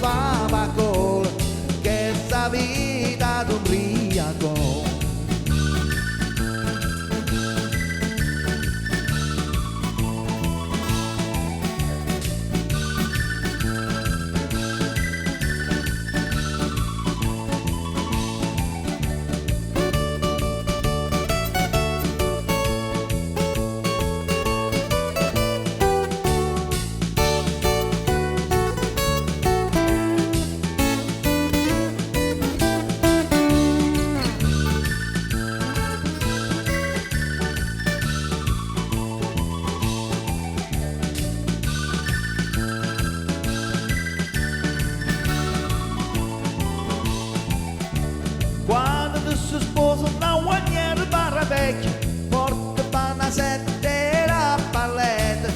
fava col che sa vita d'un riaco. Quando tu si sposa una guagliera barra vecchia, porta panna sette la palletta.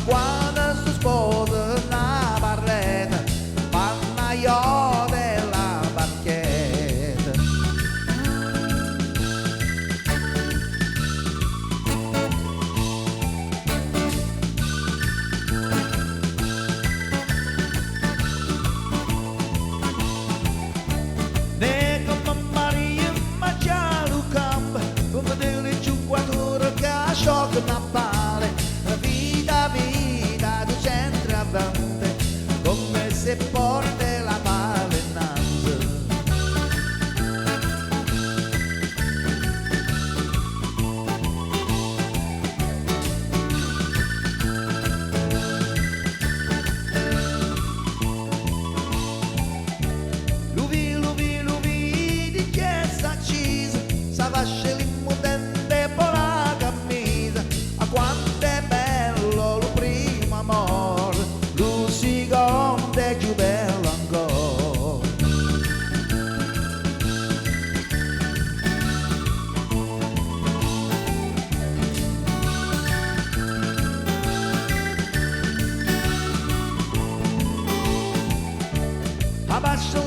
Quando si sposa una barretta, panna io della barchetta. Sciocco nappale, vita, vita, tu centri avanti, come se porta la palla innanzi. Luvi, luvi, luvi, di chiesa accesa, sa vasce l'immutente pola camisa. Quanto è bello il primo amore, il secondo è più bello ancora. Abbascia